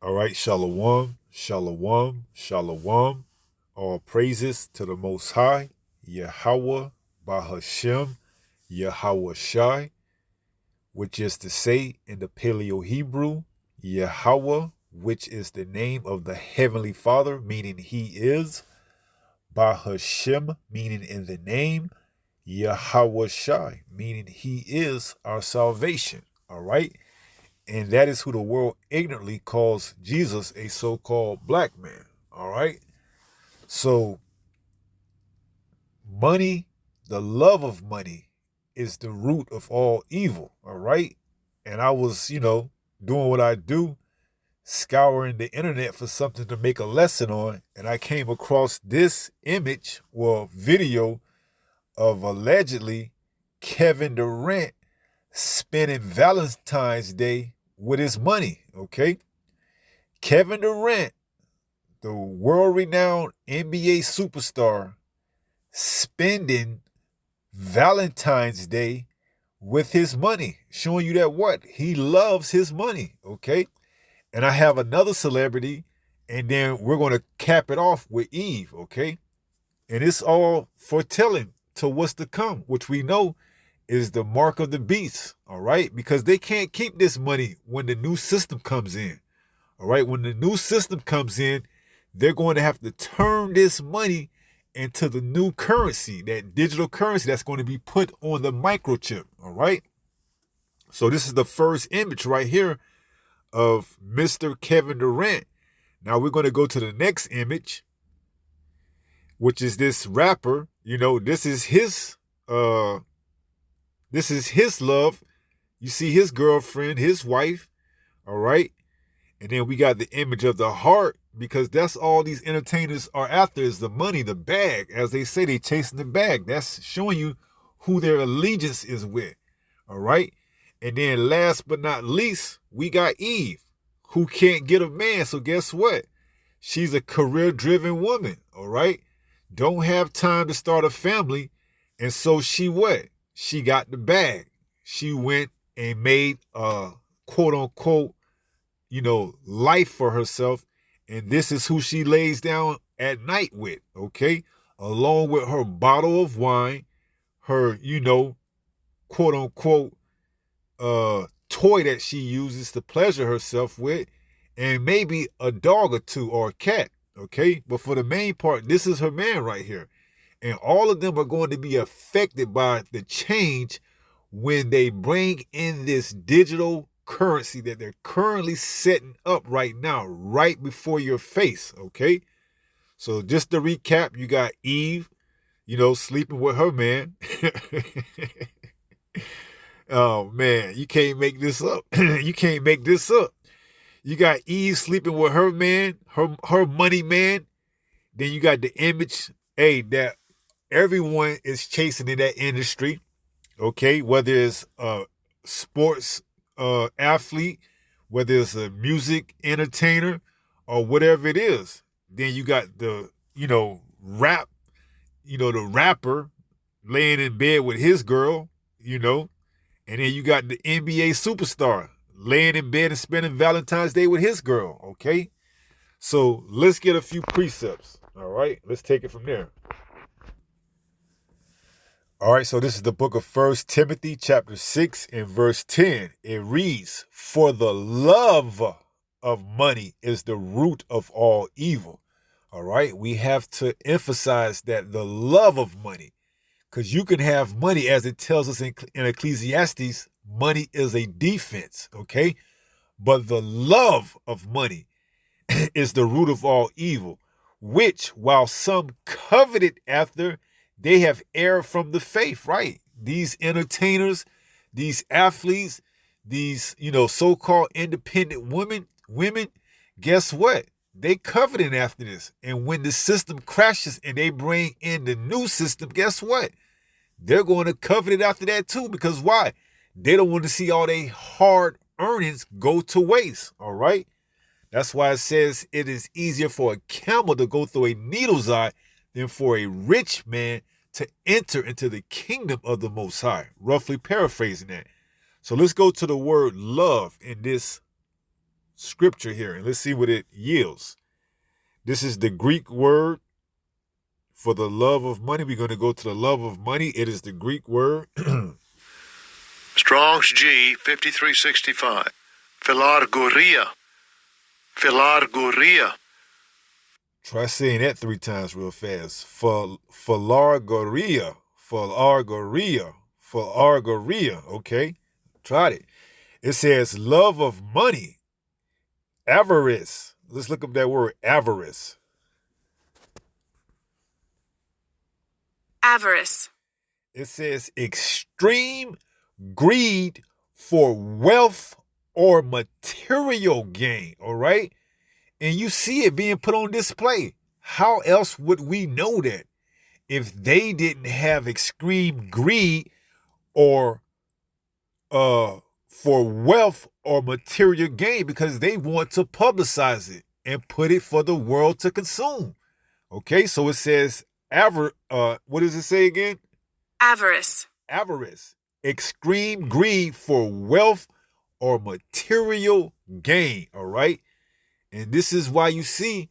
All right, shalom, shalom, shalom. All praises to the Most High, Yahweh, Bahashem, Yahweh Shai, which is to say in the Paleo Hebrew, Yahweh, which is the name of the Heavenly Father, meaning He is, Bahashem, meaning in the name, Yahweh Shai, meaning He is our salvation. All right. And that is who the world ignorantly calls Jesus, a so-called black man. All right. So money, the love of money, is the root of all evil. All right. And I was, doing what I do, scouring the internet for something to make a lesson on. And I came across this image or video of allegedly Kevin Durant spending Valentine's Day with his money. Okay. Kevin Durant, the world-renowned NBA superstar, spending Valentine's Day with his money, showing you that what? He loves his money, okay? And I have another celebrity, and then we're going to cap it off with Eve, okay? And it's all foretelling to what's to come, which we know is the mark of the beast, all right? Because they can't keep this money when the new system comes in. All right, when the new system comes in, they're going to have to turn this money into the new currency, that digital currency that's going to be put on the microchip. All right. So this is the first image right here of Mr. Kevin Durant. Now we're going to go to the next image, which is this rapper. This is his love. You see his girlfriend, his wife. All right. And then we got the image of the heart, because that's all these entertainers are after, is the money, the bag. As they say, they chasing the bag. That's showing you who their allegiance is with. All right. And then last but not least, we got Eve, who can't get a man. So guess what? She's a career-driven woman. All right. Don't have time to start a family. And so she what? She got the bag. She went and made a quote unquote life for herself. And this is who she lays down at night with, okay? Along with her bottle of wine, her, quote unquote, toy that she uses to pleasure herself with, and maybe a dog or two or a cat, okay? But for the main part, this is her man right here. And all of them are going to be affected by the change when they bring in this digital currency that they're currently setting up right now, right before your face, okay? So just to recap, you got Eve, sleeping with her man. Oh, man, you can't make this up. You can't make this up. You got Eve sleeping with her man, her money man. Then you got the image, that everyone is chasing in that industry, okay? Whether it's sports athlete, whether it's a music entertainer or whatever it is. Then you got the, rap, the rapper laying in bed with his girl, and then you got the NBA superstar laying in bed and spending Valentine's Day with his girl, okay? So let's get a few precepts, all right? Let's take it from there. All right, so this is the book of 1 Timothy chapter 6 and verse 10. It reads, "For the love of money is the root of all evil." All right, we have to emphasize that the love of money, because you can have money, as it tells us in Ecclesiastes, money is a defense, okay? But the love of money is the root of all evil, which, while some coveted after, they have erred from the faith, right? These entertainers, these athletes, these, so-called independent women, guess what? They coveting after this. And when the system crashes and they bring in the new system, guess what? They're going to covet it after that too. Because why? They don't want to see all their hard earnings go to waste, all right? That's why it says it is easier for a camel to go through a needle's eye than for a rich man to enter into the kingdom of the Most High. Roughly paraphrasing that. So let's go to the word love in this scripture here, and let's see what it yields. This is the Greek word for the love of money. We're going to go to the love of money. It is the Greek word. Strong's G 5365. Philargoria. Philargoria. Try saying that 3 times real fast. Philargoria. Philargoria. Philargoria. Okay? Tried it. It says love of money. Avarice. Let's look up that word, avarice. Avarice. It says extreme greed for wealth or material gain, all right? And you see it being put on display. How else would we know that if they didn't have extreme greed or for wealth or material gain, because they want to publicize it and put it for the world to consume? Okay, so it says what does it say again? Avarice. Avarice. Extreme greed for wealth or material gain, all right? And this is why you see,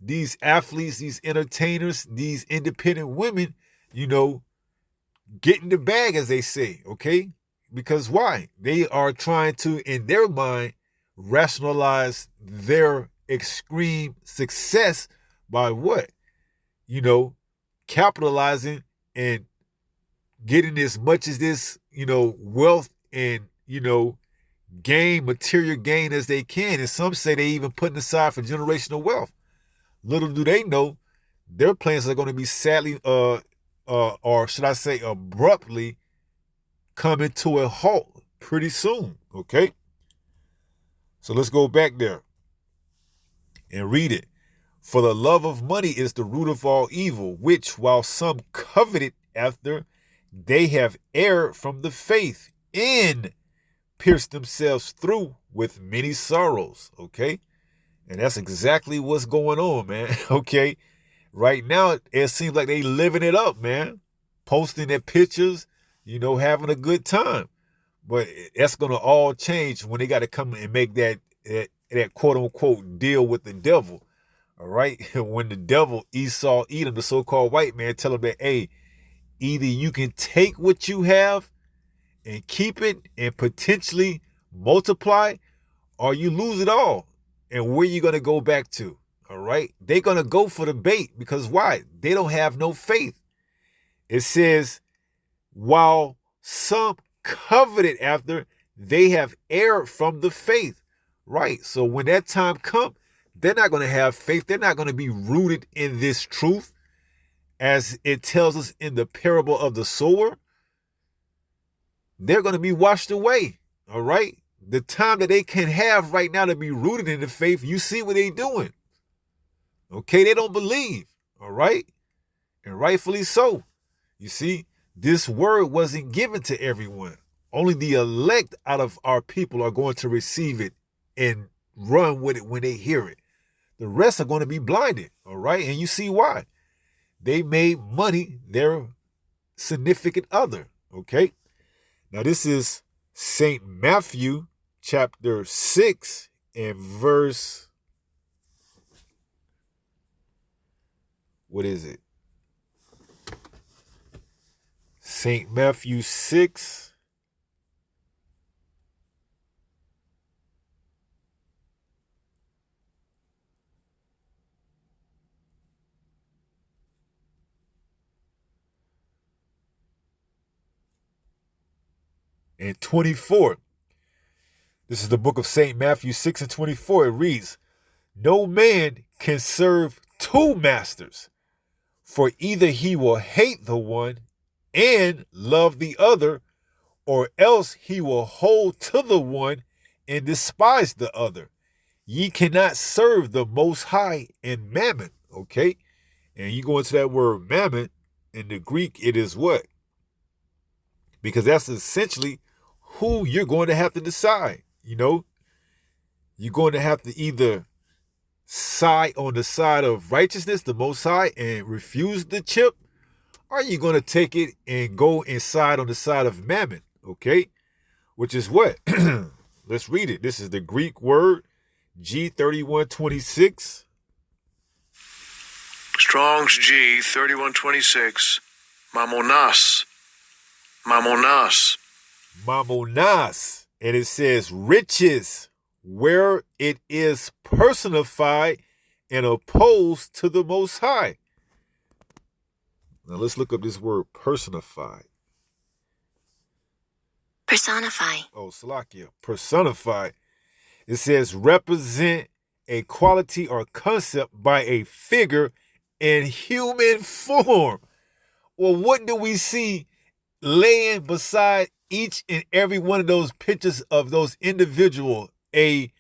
these athletes, these entertainers, these independent women, getting the bag, as they say, okay? Because why? They are trying to, in their mind, rationalize their extreme success by what? Capitalizing and getting as much as this, wealth and, material gain as they can. And some say they even putting aside for generational wealth. Little do they know, their plans are going to be sadly, or should I say abruptly, coming to a halt pretty soon, okay? So let's go back there and read it. For the love of money is the root of all evil, which while some coveted after, they have erred from the faith and pierced themselves through with many sorrows, okay? And that's exactly what's going on, man, okay? Right now, it seems like they living it up, man. Posting their pictures, having a good time. But that's going to all change when they got to come and make that quote-unquote deal with the devil, all right? When the devil, Esau, Edom, the so-called white man, tell him that, hey, either you can take what you have and keep it and potentially multiply, or you lose it all. And where you going to go back to, all right? They're going to go for the bait because why? They don't have no faith. It says, while some coveted after, they have erred from the faith, right? So when that time comes, they're not going to have faith. They're not going to be rooted in this truth, as it tells us in the parable of the sower. They're going to be washed away, all right? The time that they can have right now to be rooted in the faith, you see what they're doing. Okay, they don't believe, all right? And rightfully so. You see, this word wasn't given to everyone. Only the elect out of our people are going to receive it and run with it when they hear it. The rest are going to be blinded, all right? And you see why. They made money their significant other, okay? Now, this is St. Matthew chapter 6 and verse, what is it? St. Matthew 6 and 24. This is the book of St. Matthew 6 and 24. It reads, no man can serve two masters, for either he will hate the one and love the other, or else he will hold to the one and despise the other. Ye cannot serve the Most High and mammon, okay? And you go into that word mammon, in the Greek, it is what? Because that's essentially who you're going to have to decide, You're going to have to either side on the side of righteousness, the Most High, and refuse the chip, or are you going to take it and go inside on the side of mammon, okay? Which is what? Let's read it. This is the Greek word G3126. Strong's G 3126. Mamonas. Mamonas. Mamonas. And it says riches, where it is personified and opposed to the Most High. Now let's look up this word personified. Personify. Oh, Salakia. Personified. It says represent a quality or concept by a figure in human form. Well, what do we see laying beside each and every one of those pictures of those individuals? A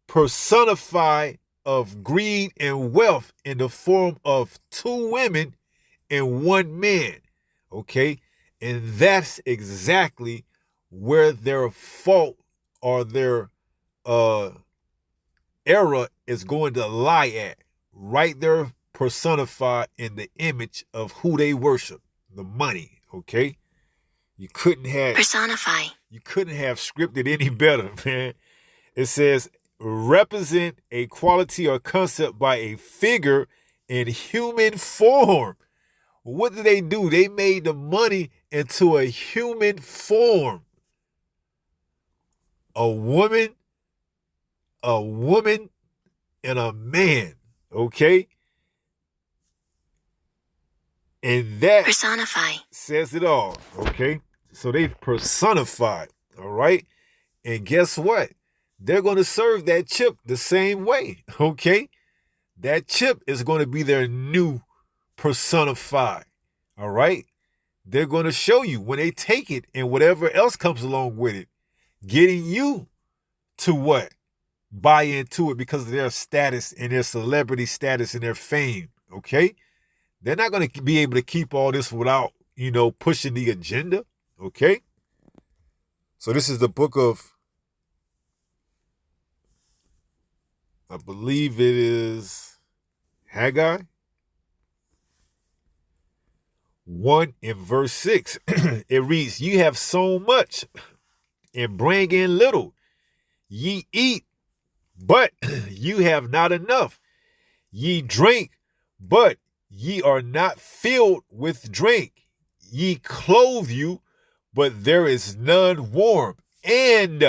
personified of greed and wealth in the form of two women and one man. Okay? And that's exactly where their fault or their error is going to lie at. Right there, personified in the image of who they worship, the money. Okay? You couldn't have scripted any better, man. It says represent a quality or concept by a figure in human form. What did they do? They made the money into a human form. A woman, and a man. Okay? And that personify says it all. Okay? So they've personified. All right? And guess what? They're going to serve that chip the same way. Okay? That chip is going to be their new personified. All right? They're going to show you when they take it and whatever else comes along with it, getting you to what? Buy into it because of their status and their celebrity status and their fame. Okay? They're not going to be able to keep all this without, pushing the agenda. Okay? So this is the book of, I believe it is Haggai 1 in verse 6. It reads, "You have sown much and bring in little. Ye eat, but you have not enough. Ye drink, but ye are not filled with drink. Ye clothe you, but there is none warm. And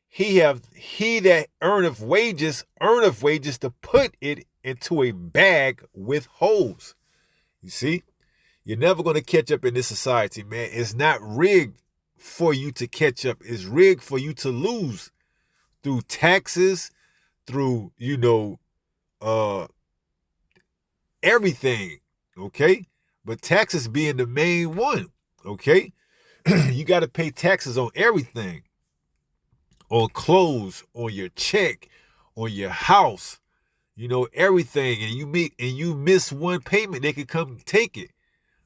he that earneth wages to put it into a bag with holes." You see? You're never going to catch up in this society, man. It's not rigged for you to catch up. It's rigged for you to lose through taxes, through, everything, okay? But taxes being the main one, okay? You got to pay taxes on everything. On clothes, on your check, on your house, everything. And you miss one payment, they can come take it.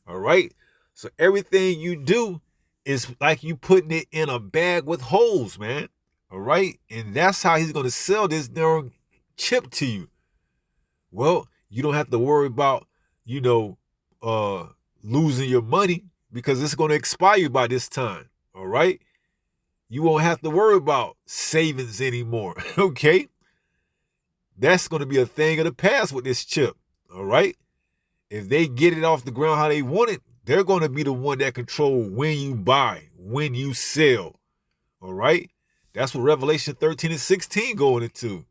All right? So everything you do is like you putting it in a bag with holes, man. All right? And that's how he's going to sell this darn chip to you. Well, you don't have to worry about, losing your money because it's going to expire by this time. All right? You won't have to worry about savings anymore. Okay? That's going to be a thing of the past with this chip. All right? If they get it off the ground how they want it, they're going to be the one that control when you buy, when you sell. All right? That's what Revelation 13 and 16 going into.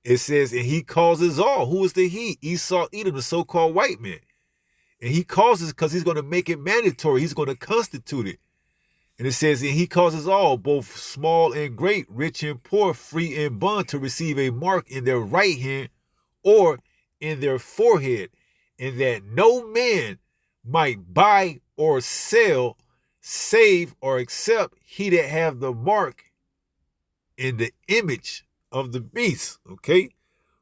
It says, and he causes all. Who is the he? Esau, Edom, the so-called white man. And he causes because he's going to make it mandatory. He's going to constitute it. And it says, and he causes all, both small and great, rich and poor, free and bond, to receive a mark in their right hand or in their forehead, and that no man might buy or sell, save or except he that have the mark in the image of the beast. Okay?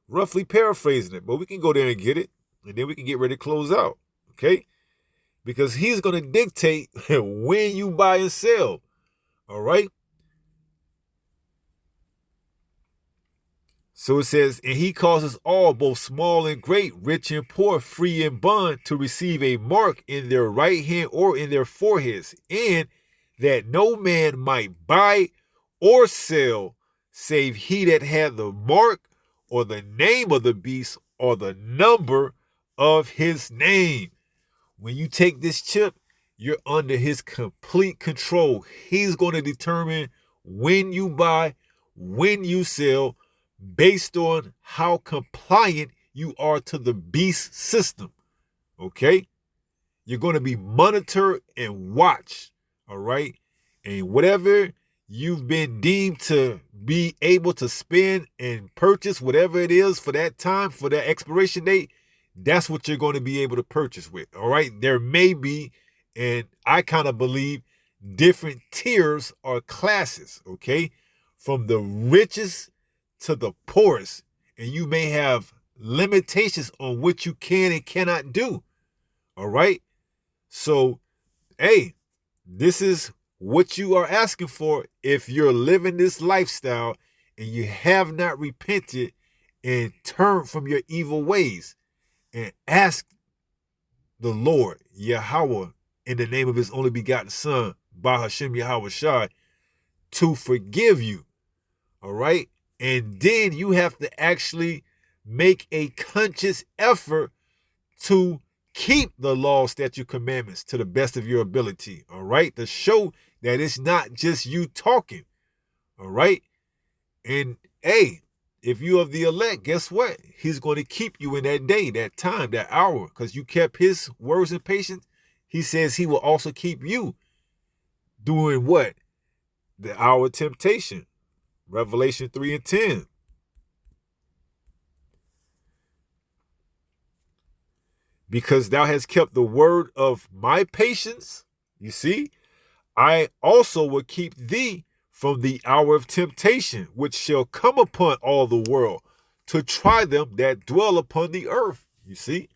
Roughly paraphrasing it, but we can go there and get it, and then we can get ready to close out. Okay? Because he's going to dictate when you buy and sell. All right? So it says, and he causes all, both small and great, rich and poor, free and bond, to receive a mark in their right hand or in their foreheads, and that no man might buy or sell, save he that had the mark or the name of the beast or the number of his name. When you take this chip, you're under his complete control. He's going to determine when you buy, when you sell, based on how compliant you are to the beast system. Okay? You're going to be monitored and watched. All right? And whatever you've been deemed to be able to spend and purchase, whatever it is for that time, for that expiration date, that's what you're going to be able to purchase with. All right? There may be, and I kind of believe, different tiers or classes. Okay? From the richest to the poorest. And you may have limitations on what you can and cannot do. All right? So, hey, this is what you are asking for if you're living this lifestyle and you have not repented and turned from your evil ways and ask the Lord, Yahweh, in the name of his only begotten son, Bahashem Yahweh Shai, to forgive you. All right? And then you have to actually make a conscious effort to keep the law, statute, commandments to the best of your ability. All right? To show that it's not just you talking. All right? And hey, if you are the elect, guess what? He's going to keep you in that day, that time, that hour, because you kept his words and patience. He says he will also keep you doing what? The hour of temptation. Revelation 3 and 10. Because thou hast kept the word of my patience, you see, I also will keep thee from the hour of temptation, which shall come upon all the world, to try them that dwell upon the earth, you see.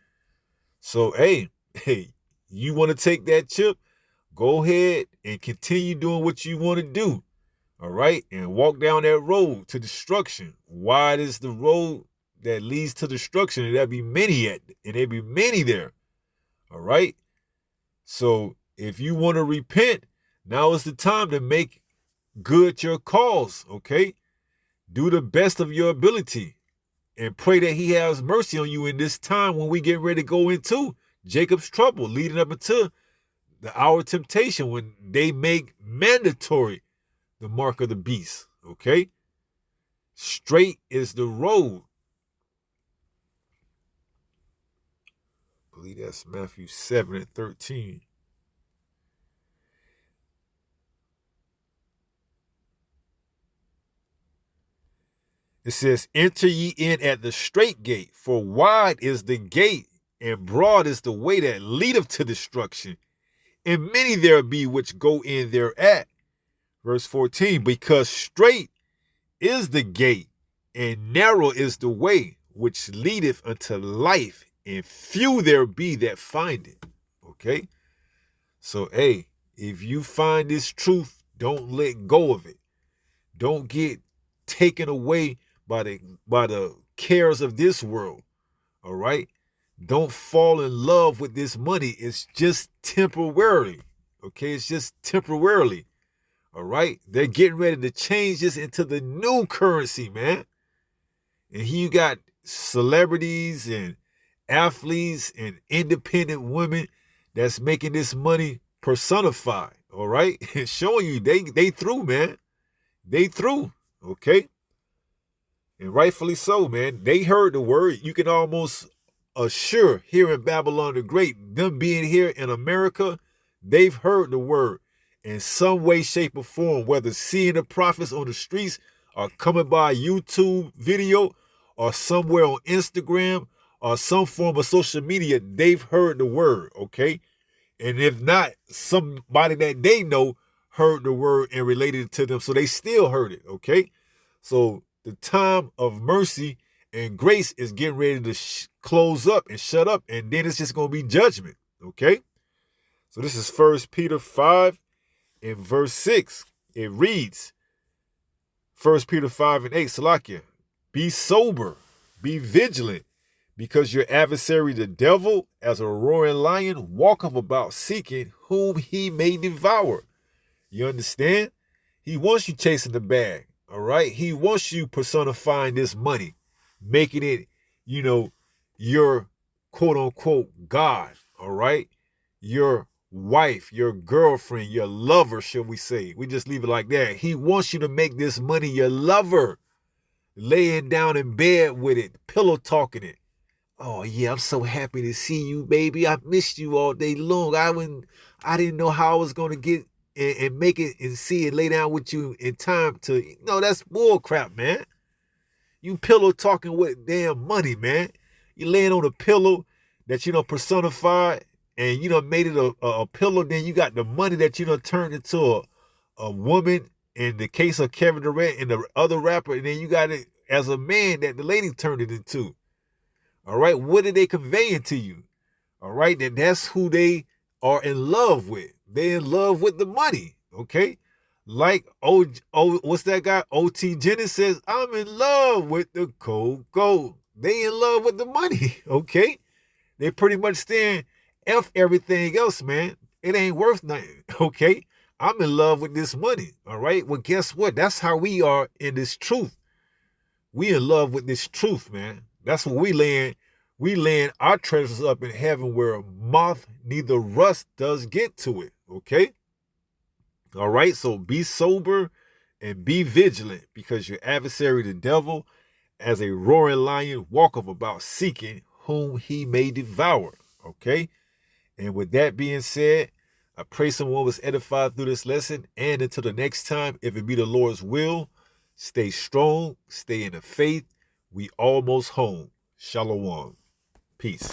So, hey, you want to take that chip? Go ahead and continue doing what you want to do. All right? And walk down that road to destruction. Wide is the road that leads to destruction, and there'll be many there'll be many there. All right? So if you want to repent, now is the time to make good your cause, okay? Do the best of your ability and pray that he has mercy on you in this time when we get ready to go into Jacob's trouble, leading up until the hour of temptation when they make mandatory the mark of the beast, okay? Straight is the road. I believe that's Matthew 7 and 13. It says, enter ye in at the straight gate, for wide is the gate, and broad is the way that leadeth to destruction, and many there be which go in thereat. Verse 14, because straight is the gate, and narrow is the way which leadeth unto life, and few there be that find it. Okay? So, hey, if you find this truth, don't let go of it. Don't get taken away by the cares of this world. All right? Don't fall in love with this money. It's just temporarily. Okay? It's just temporarily. All right? They're getting ready to change this into the new currency, man. And here you got celebrities and athletes and independent women that's making this money personified. All right? And showing you they through, man. They through. Okay? And rightfully so, man. They heard the word. You can almost assure here in Babylon the Great, them being here in America, they've heard the word in some way, shape, or form, whether seeing the prophets on the streets or coming by a YouTube video or somewhere on Instagram or some form of social media, they've heard the word, okay? And if not, somebody that they know heard the word and related it to them, so they still heard it, okay? So the time of mercy and grace is getting ready to close up and shut up, and then it's just going to be judgment, okay? So this is 1 Peter 5 and verse 6. It reads, 1 Peter 5 and 8, Salakia, be sober, be vigilant, because your adversary, the devil, as a roaring lion, walketh about seeking whom he may devour. You understand? He wants you chasing the bag, all right? He wants you personifying this money, making it, you know, your quote unquote God, all right? Your wife, your girlfriend, your lover, shall we say. We just leave it like that. He wants you to make this money your lover, laying down in bed with it, pillow talking it. Oh yeah, I'm so happy to see you, baby. I missed you all day long. I didn't know how I was gonna get and make it and see it, lay down with you in time to. No, that's bull crap, man. You pillow talking with damn money, man. You laying on a pillow that you don't personify and you done made it a pillow. Then you got the money that you done turned into a woman. In the case of Kevin Durant and the other rapper, and then you got it as a man that the lady turned it into. All right, what are they conveying to you? All right, then that's who they are in love with. They're in love with the money. Okay, like what's that guy? O.T. Jennings says, "I'm in love with the cold gold." They in love with the money. Okay, they pretty much saying, "F everything else, man. It ain't worth nothing." Okay, I'm in love with this money. All right. Well, guess what? That's how we are in this truth. We in love with this truth, man. That's what we laying. We laying our treasures up in heaven where moth neither rust does get to it. Okay? All right. So be sober and be vigilant, because your adversary, the devil, as a roaring lion, walketh about seeking whom he may devour. Okay? And with that being said, I pray someone was edified through this lesson. And until the next time, if it be the Lord's will, stay strong, stay in the faith. We almost home. Shalom. Peace.